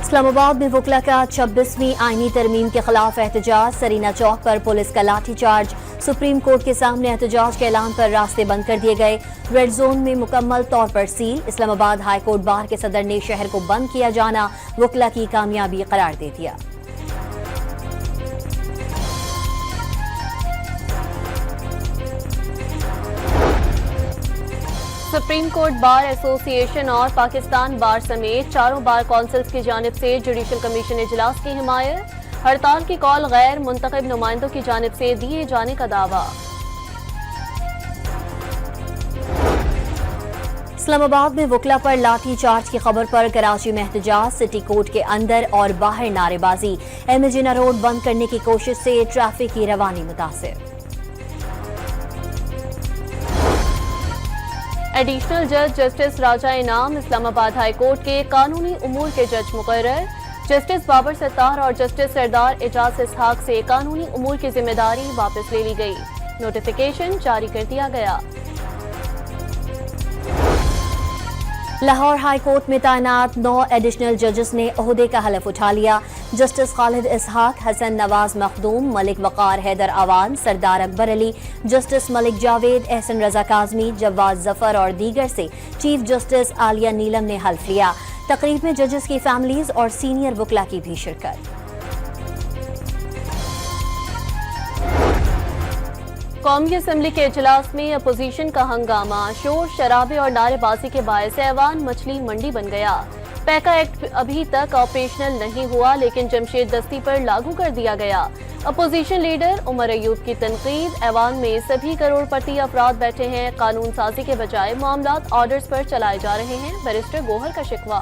اسلام آباد میں وکلا کا 26ویں آئینی ترمیم کے خلاف احتجاج، سرینا چوک پر پولیس کا لاٹھی چارج، سپریم کورٹ کے سامنے احتجاج کے اعلان پر راستے بند کر دیے گئے، ریڈ زون میں مکمل طور پر سیل، اسلام آباد ہائی کورٹ بار کے صدر نے شہر کو بند کیا جانا وکلا کی کامیابی قرار دے دیا۔ سپریم کورٹ بار ایسوسی ایشن اور پاکستان بار سمیت چاروں بار کونسلز کی جانب سے جوڈیشل کمیشن اجلاس کی حمایت، ہڑتال کی کال غیر منتخب نمائندوں کی جانب سے دیے جانے کا دعویٰ۔ اسلام آباد میں وکلا پر لاٹھی چارج کی خبر پر کراچی میں احتجاج، سٹی کورٹ کے اندر اور باہر نعرے بازی، ایم اے جناح روڈ بند کرنے کی کوشش سے ٹریفک کی روانی متاثر۔ ایڈیشنل جج جسٹس راجہ انعام اسلام آباد ہائی کورٹ کے قانونی امور کے جج مقرر، جسٹس بابر ستار اور جسٹس سردار اعجاز اسحاق سے قانونی امور کی ذمہ داری واپس لے لی گئی، نوٹیفیکیشن جاری کر دیا گیا۔ لاہور ہائی کورٹ میں تعینات 9 ایڈیشنل ججز نے عہدے کا حلف اٹھا لیا، جسٹس خالد اسحاق، حسن نواز مخدوم، ملک وقار حیدر اوان، سردار اکبر علی، جسٹس ملک جاوید، احسن رضا کاظمی، جواد ظفر اور دیگر سے چیف جسٹس عالیہ نیلم نے حلف لیا۔ تقریب میں ججز کی فیملیز اور سینئر وکلا کی بھی شرکت۔ قومی اسمبلی کے اجلاس میں اپوزیشن کا ہنگامہ، شور شرابے اور نعرے بازی کے باعث ایوان مچھلی منڈی بن گیا۔ پیکا ایکٹ ابھی تک آپریشنل نہیں ہوا لیکن جمشید دستی پر لاگو کر دیا گیا۔ اپوزیشن لیڈر عمر ایوب کی تنقید، ایوان میں سبھی کروڑ پتی افراد بیٹھے ہیں، قانون سازی کے بجائے معاملات آرڈرز پر چلائے جا رہے ہیں، بیرسٹر گوہر کا شکوہ۔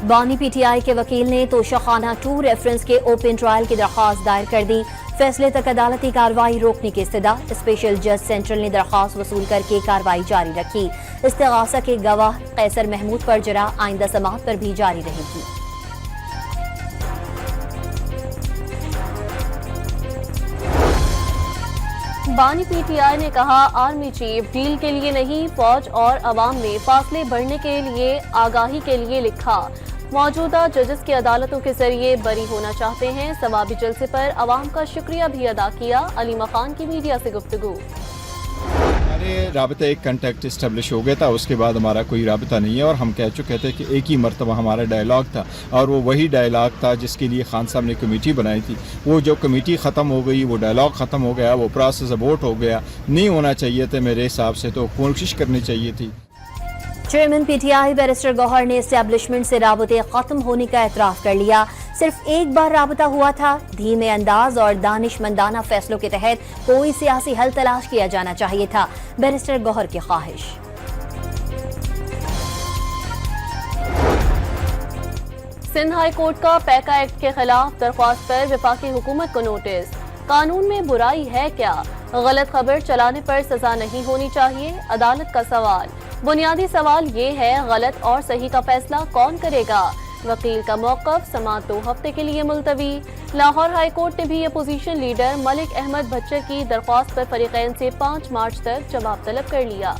بانی پی ٹی آئی کے وکیل نے توشخانہ 2 ریفرنس کے اوپن ٹرائل کی درخواست دائر کر دی، فیصلے تک عدالتی کارروائی روکنے کی استدعا، اسپیشل جج سینٹرل نے درخواست وصول کر کے کارروائی جاری رکھی، استغاثہ کے گواہ قیصر محمود پر جرا آئندہ سماعت پر بھی جاری رہے گی۔ بانی پی ٹی آئی نے کہا، آرمی چیف ڈیل کے لیے نہیں، فوج اور عوام میں فاصلے بڑھنے کے لیے آگاہی کے لیے لکھا، موجودہ ججز کی عدالتوں کے ذریعے بری ہونا چاہتے ہیں، ثوابی جلسے پر عوام کا شکریہ بھی ادا کیا، علیمہ خان کی میڈیا سے گفتگو۔ ہمارے رابطہ ایک کنٹیکٹ اسٹیبلش ہو گیا تھا، اس کے بعد ہمارا کوئی رابطہ نہیں ہے، اور ہم کہہ چکے تھے کہ ایک ہی مرتبہ ہمارا ڈائلاگ تھا، اور وہ وہی ڈائلاگ تھا جس کے لیے خان صاحب نے کمیٹی بنائی تھی۔ وہ جو کمیٹی ختم ہو گئی، وہ ڈائلاگ ختم ہو گیا، وہ پروسیس ابورٹ ہو گیا، نہیں ہونا چاہیے تھے میرے حساب سے، تو کوشش کرنی چاہیے تھی۔ Chairman P T I barrister Gohar نے اسٹیبلشمنٹ سے رابطے ختم ہونے کا اعتراف کر لیا، صرف ایک بار رابطہ ہوا تھا، دھیمے انداز اور دانش مندانہ فیصلوں کے تحت کوئی سیاسی حل تلاش کیا جانا چاہیے تھا، بیرسٹر گوہر کی خواہش۔ سندھ ہائی کورٹ کا پیکا ایکٹ کے خلاف درخواست پر وفاقی حکومت کو نوٹس، قانون میں برائی ہے کیا؟ غلط خبر چلانے پر سزا نہیں ہونی چاہیے، عدالت کا سوال۔ بنیادی سوال یہ ہے، غلط اور صحیح کا فیصلہ کون کرے گا؟ وکیل کا موقف، سماعت 2 ہفتے کے لیے ملتوی۔ لاہور ہائی کورٹ نے بھی opposition leader Malik Ahmad Butcher کی درخواست پر فریقین سے 5 مارچ تک جواب طلب کر لیا۔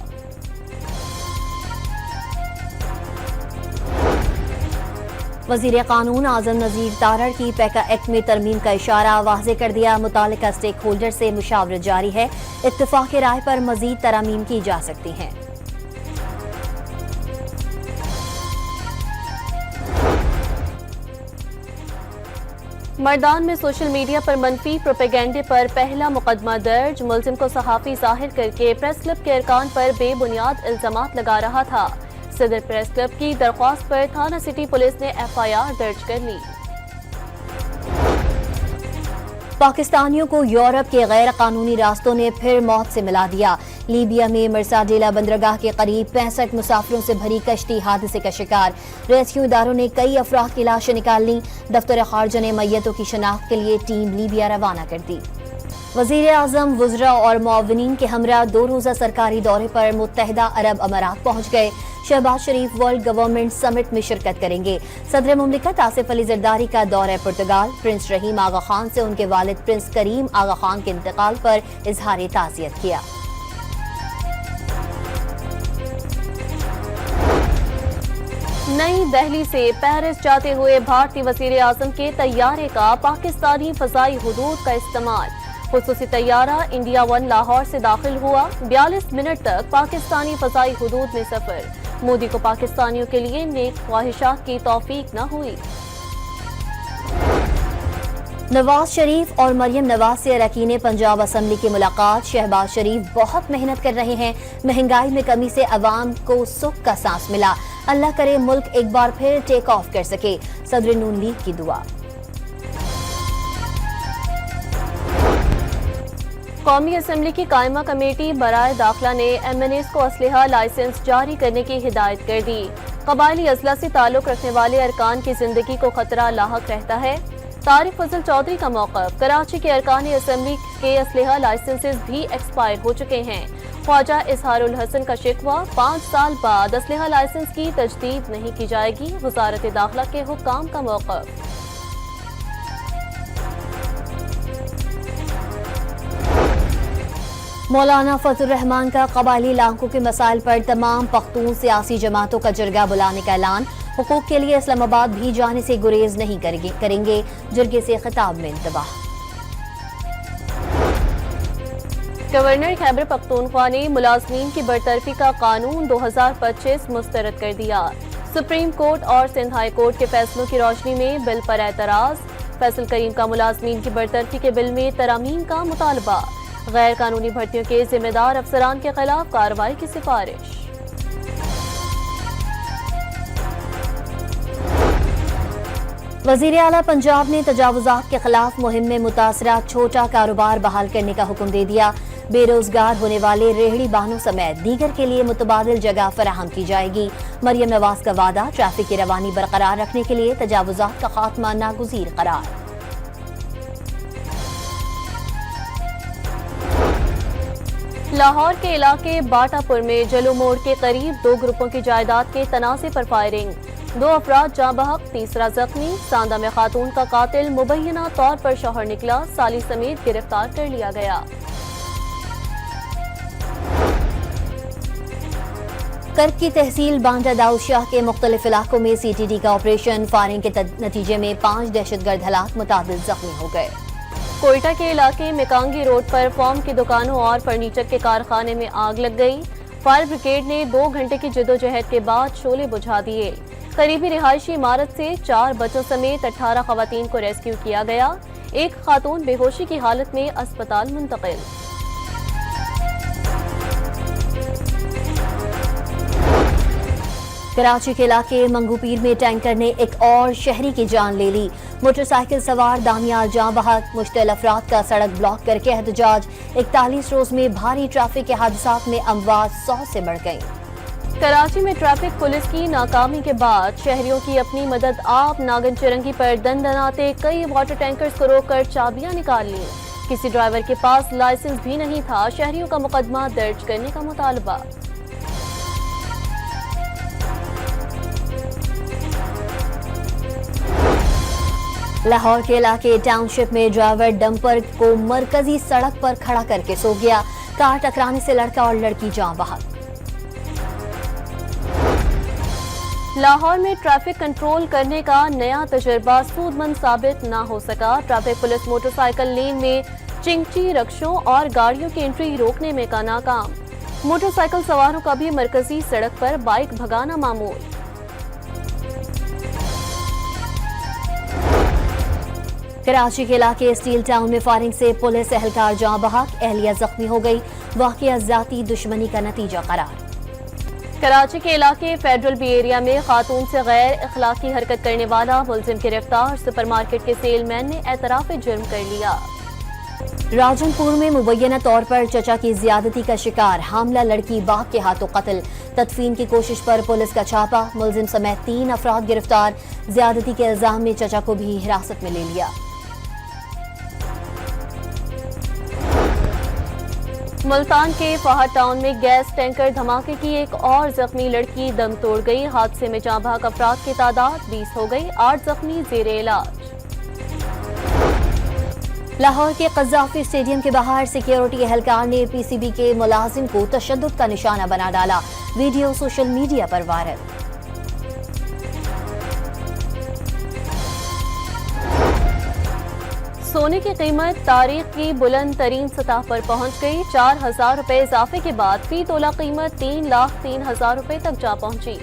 وزیر قانون اعظم نذیر تارڑ کی پیکا ایکٹ میں ترمیم کا اشارہ، واضح کر دیا متعلقہ اسٹیک ہولڈر سے مشاورت جاری ہے، اتفاق رائے پر مزید ترامیم کی جا سکتی ہیں۔ مردان میں سوشل میڈیا پر منفی پروپیگنڈے پر پہلا مقدمہ درج، ملزم کو صحافی ظاہر کر کے پریس کلب کے ارکان پر بے بنیاد الزامات لگا رہا تھا، صدر پریس کلب کی درخواست پر تھانہ سٹی پولیس نے ایف آئی آر درج کر لی۔ پاکستانیوں کو یورپ کے غیر قانونی راستوں نے پھر موت سے ملا دیا، لیبیا میں مرساڈیلا بندرگاہ کے قریب 65 مسافروں سے بھری کشتی حادثے کا شکار، ریسکیو اداروں نے کئی افراد کی لاشیں نکال لیں، دفتر خارجہ نے میتوں کی شناخت کے لیے ٹیم لیبیا روانہ کر دی۔ وزیر اعظم وزراء اور معاونین کے ہمراہ 2 روزہ سرکاری دورے پر متحدہ عرب امارات پہنچ گئے، شہباز شریف ورلڈ گورنمنٹ سمٹ میں شرکت کریں گے، صدر مملکت آصف علی زرداری کا دورہ پرتگال، پرنس رحیم آغا خان سے ان کے والد پرنس کریم آغا خان کے انتقال پر اظہار تعزیت کیا۔ नई दिल्ली से पेरिस जाते हुए भारतीय वज़ीर आज़म के तैयारे का पाकिस्तानी फ़ज़ाई हुदूद का इस्तेमाल। खुसूसी तैयारा इंडिया 1 लाहौर से दाखिल हुआ। 42 मिनट तक पाकिस्तानी फ़ज़ाई हुदूद में सफ़र। मोदी को पाकिस्तानियों के लिए नेक ख्वाहिशात की तौफीक न हुई। नवाज शरीफ और मरियम नवाज से अरकान पंजाब असम्बली की मुलाकात। शहबाज शरीफ बहुत मेहनत कर रहे हैं, महंगाई में कमी से अवाम को सुख का सांस मिला। अल्लाह करे मुल्क एक बार फिर टेक ऑफ कर सके। सदर नून लीग की दुआ। कौमी असम्बली की कायमा कमेटी बराए दाखिला ने MNAs को असलहा लाइसेंस जारी करने की हिदायत कर दी। कबायली अजला से ताल्लुक रखने वाले अरकान की जिंदगी को खतरा लाहक रहता है। तारिक फजल चौधरी का मौक़िफ़। कराची के अरकान असम्बली के असलहा लाइसेंसेस भी एक्सपायर हो चुके हैं। ख्वाजा इजहारुल हसन का शिकवा, 5 साल बाद असलहा लाइसेंस की तजदीद नहीं की जाएगी। वज़ारत दाखिला के हुक्काम का मौक़िफ़। मौलाना फजल रहमान का कबायली इलाकों के मसाइल पर तमाम पख्तून सियासी जमातों का जरगा बुलाने का ऐलान। हुकूक के लिए इस्लामाबाद भी जाने से गुरेज नहीं करेंगे। जरगे से खिताब में इंतबाह। गवर्नर खैबर पख्तूनख्वा ने मुलाजमीन की बरतरफी का कानून 2025 मुस्तरद कर दिया। सुप्रीम कोर्ट और सिंध हाई कोर्ट के फैसलों की रोशनी में बिल पर एतराज। फैसल करीम का मुलाजमीन की बरतरफी के बिल में तरमीम का मुतालबा। गैर कानूनी भर्तियों के जिम्मेदार अफसरान के खिलाफ कार्रवाई की सिफारिश। वज़ीर आला पंजाब ने तजावुज़ात के खिलाफ मुहिम में मुतासरा छोटा कारोबार बहाल करने का हुक्म दे दिया। बेरोजगार होने वाले रेहड़ी बानों समेत दीगर के लिए मुतबादिल जगह फराहम की जाएगी। मरियम नवाज का वादा, ट्रैफिक की रवानी बरकरार रखने के लिए तजावुज़ात का खात्मा नागुज़ीर करार। लाहौर के इलाके बाटापुर में जलो मोड़ के करीब 2 ग्रुपों की जायदाद के तनाज़े पर फायरिंग। 2 अफराद जाँ बहक, तीसरा जख्मी। सांदा में खातून का कातिल मुबैना तौर पर शौहर निकला, साली समेत गिरफ्तार कर लिया गया। कर्क की तहसील बांडा दाऊदशाह के मुख्तलिफ इलाकों में CTD का ऑपरेशन। फायरिंग के नतीजे में 5 दहशतगर्द हलाक, मुतादिद जख्मी हो गए। कोयटा के इलाके मिकांगी रोड पर फॉर्म की दुकानों और फर्नीचर के कारखाने में आग लग गई। फायर ब्रिगेड ने 2 घंटे की जदोजहद के बाद शोले बुझा दिए। करीबी रिहायशी इमारत से 4 बच्चों समेत 18 खवातीन को रेस्क्यू किया गया। एक खातून बेहोशी की हालत में अस्पताल मुंतकिल। कराची के इलाके मंगूपीर में टैंकर ने एक और शहरी की जान ले ली। मोटरसाइकिल सवार दानियाल जाँ बहक, मुश्तल अफराद का सड़क ब्लॉक करके एहतजाज। 41 रोज में भारी ट्रैफिक के हादसात में अमवात 100 से बढ़ गई। कराची में ट्रैफिक पुलिस की नाकामी के बाद शहरियों की अपनी मदद आप। नागन चिरंगी पर दंदनाते कई वाटर टैंकर्स को रोककर चाबियां निकाल ली। किसी ड्राइवर के पास लाइसेंस भी नहीं था। शहरियों का मुकदमा दर्ज करने का मुतालबा। लाहौर के इलाके टाउनशिप में ड्राइवर डंपर को मरकजी सड़क पर खड़ा करके सो गया। कार टकराने से लड़का और लड़की जाँ बहक। लाहौर में ट्रैफिक कंट्रोल करने का नया तजुर्बा सूदमंद साबित न हो सका। ट्रैफिक पुलिस मोटरसाइकिल लेन में चिंची, रक्षों और गाड़ियों की एंट्री रोकने में का नाकाम। मोटरसाइकिल सवारों का भी मरकजी सड़क पर बाइक भगाना मामूल। कराची के इलाके स्टील टाउन में फायरिंग से पुलिस एहलकार जाँ बहक, एहलिया जख्मी हो गई। वाक़िया ज़ाती दुश्मनी का नतीजा करार। कराची के इलाके फेडरल बी एरिया में खातून से गैर अखलाकी हरकत करने वाला मुलजिम गिरफ्तार। सुपरमार्केट के सेलमैन ने एतराफ़ जुर्म कर लिया। राजनपुर में मुबैना तौर पर चचा की ज्यादती का शिकार, हामला लड़की बाप के हाथों कत्ल। तदफीन की कोशिश पर पुलिस का छापा, मुलजिम समेत 3 अफराद गिरफ्तार। ज्यादती के इल्जाम में चचा को भी हिरासत में ले लिया। मुल्तान के फहद टाउन में गैस टैंकर धमाके की एक और जख्मी लड़की दम तोड़ गई। हादसे में जाँ बहक अफराद की तादाद 20 हो गई। 8 जख्मी जेरे इलाज। लाहौर के कज़ाफी स्टेडियम के बाहर सिक्योरिटी एहलकार ने PCB के मुलाजिम को तशद्दुद का निशाना बना डाला। वीडियो सोशल मीडिया पर वायरल। सोने की कीमत तारीख की बुलंद तरीन सतह पर पहुंच गई। 4,000 रुपए इजाफे के बाद फी तोला कीमत 3,03,000 रुपए तक जा पहुंची।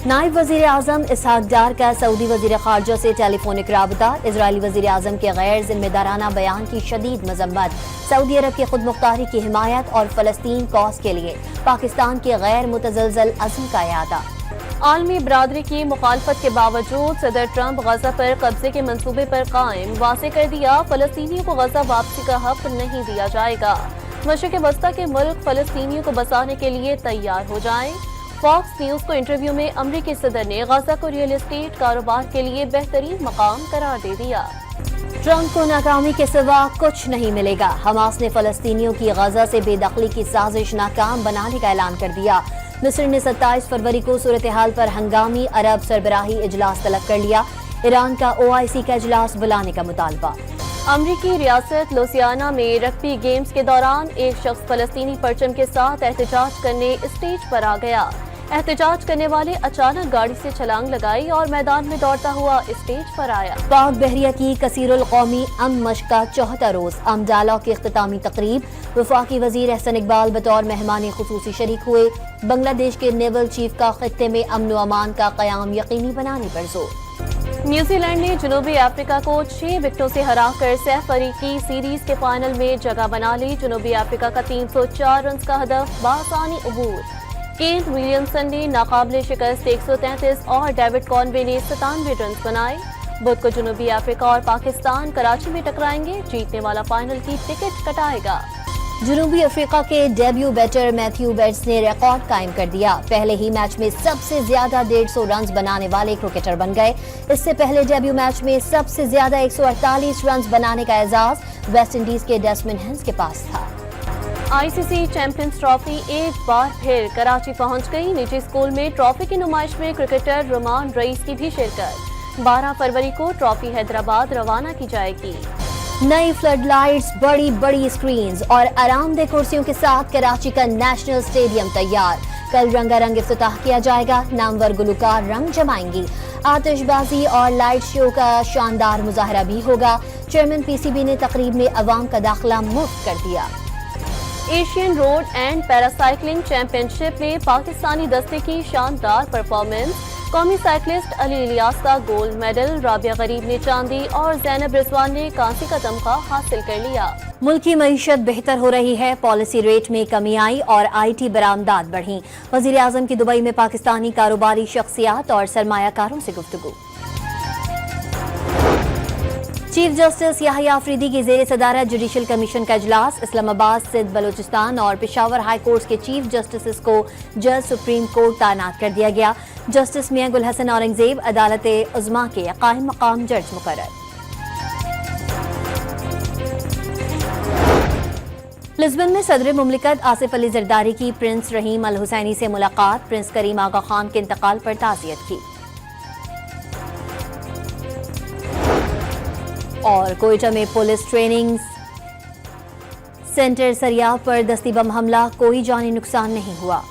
नायब वजीर आजम इसहाक डार का सऊदी वजीर खारजा से टेलीफोनिक राबता। इजरायली वजीर आजम के गैर जिम्मेदाराना बयान की शदीद मजम्मत। सऊदी अरब की खुद मुख्तारी की हिमायत और फलस्तीन कॉज के लिए पाकिस्तान के गैर मुतज़लज़ल अज़्म का यादा। आलमी बरादरी की मुखालफत के बावजूद सदर ट्रंप गजा पर कब्जे के मंसूबे पर कायम। वाज़ेह कर दिया, फलस्तीनियों को गजा वापसी का हक नहीं दिया जाएगा। मशरिक़ वस्ता के मुल्क फलस्तीनियों को बसाने के लिए तैयार हो जाएं। फॉक्स न्यूज को इंटरव्यू में अमरीकी सदर ने गजा को रियल एस्टेट कारोबार के लिए बेहतरीन मकाम करार दे दिया। ट्रंप को नाकामी के सिवा कुछ नहीं मिलेगा। हमास ने फलस्तीनियों की गजा से बेदखली की साजिश नाकाम बनाने का ऐलान कर दिया। मिस्र ने 27 फरवरी को सूरत हाल पर हंगामी अरब सरबराही इजलास तलब कर लिया। ईरान का OIC का इजलास बुलाने का मुतालबा। अमरीकी रियासत लुसियाना में रग्बी गेम्स के दौरान एक शख्स फलस्तीनी परचम के साथ एहतजाज करने स्टेज पर आ गया। एहतजाज करने वाले अचानक गाड़ी से छलांग लगाई और मैदान में दौड़ता हुआ स्टेज पर आया। पाक बहरिया की कसीरुल कौमी अम मश्क का 74 रोज अम डायलॉग की इख्तितामी तकरीब। वफाकी वजीर एहसन इकबाल बतौर मेहमान खुसूसी शरीक हुए। बांग्लादेश के नेवल चीफ का खित्ते में अमन व अमान का कयाम यकीनी बनाने पर जोर। न्यूजीलैंड ने जनूबी अफ्रीका को 6 विकेटों से हराकर सैफ अफ्रीकी सीरीज के फाइनल में जगह बना ली। जनूबी अफ्रीका का 304 रन का हदफ बासानी अबूर। केंट विलियमसन ने नाकाबिले शिकस्त 133 और डेविड कॉनवे ने 97 रन बनाए। बुध को जनूबी अफ्रीका और पाकिस्तान कराची में टकराएंगे। जीतने वाला फाइनल की टिकट कटाएगा। जनूबी अफ्रीका के डेब्यू बैटर मैथ्यू बेट्स ने रिकॉर्ड कायम कर दिया। पहले ही मैच में सबसे ज्यादा 150 रन बनाने वाले क्रिकेटर बन गए। इससे पहले डेब्यू मैच में सबसे ज्यादा 148 रन बनाने का एजाज वेस्ट इंडीज के डेस्मंड हेंस के पास था। ICC चैंपियंस ट्रॉफी एक बार फिर कराची पहुंच गई। निजी स्कूल में ट्रॉफी की नुमाइश में क्रिकेटर रुमान रईस की भी शिरकत। 12 फरवरी को ट्रॉफी हैदराबाद रवाना की जाएगी। नई फ्लड लाइट्स, बड़ी बड़ी स्क्रीन्स और आरामदेह कुर्सियों के साथ कराची का नेशनल स्टेडियम तैयार। कल रंगारंग इफ्तिताह किया जाएगा। नामवर गुलकार रंग जमाएंगी। आतिशबाजी और लाइट शो का शानदार मुजाहरा भी होगा। चेयरमैन PCB ने तकरीब में अवाम का दाखिला मुफ्त कर दिया। एशियन रोड एंड पैरासाइक्लिंग चैंपियनशिप में पाकिस्तानी दस्ते की शानदार परफॉर्मेंस। कौमी साइकिलिस्ट अली इलियास का गोल्ड मेडल। राबिया गरीब ने चांदी और जैनब रिजवान ने कांसी का तमगा हासिल कर लिया। मुल्की मईशत बेहतर हो रही है। पॉलिसी रेट में कमी आई और IT बरामदात बढ़ी। वजीर आजम की दुबई में पाकिस्तानी कारोबारी शख्सियात और सरमायाकारों से गुफ्तगू। चीफ जस्टिस याहिया अफरीदी की जेर सदारत जुडिशल कमीशन का इजलास। इस्लामाबाद, सिंध, बलूचिस्तान और पेशावर हाई कोर्ट के चीफ जस्टिस को जज सुप्रीम कोर्ट तैनात कर दिया गया। जस्टिस मियां गुल हसन औरंगजेब अदालत उज़्मा के कायम मकाम जज मुकर्रर। लिस्बन में सदर मुमलिकत आसिफ अली जरदारी की प्रिंस रहीम अल हुसैनी से मुलाकात। प्रिंस करीम आगा खान के इंतकाल पर ताज़ियत की। और कोयटा में पुलिस ट्रेनिंग सेंटर सरियाब पर दस्ती बम हमला, कोई जानी नुकसान नहीं हुआ।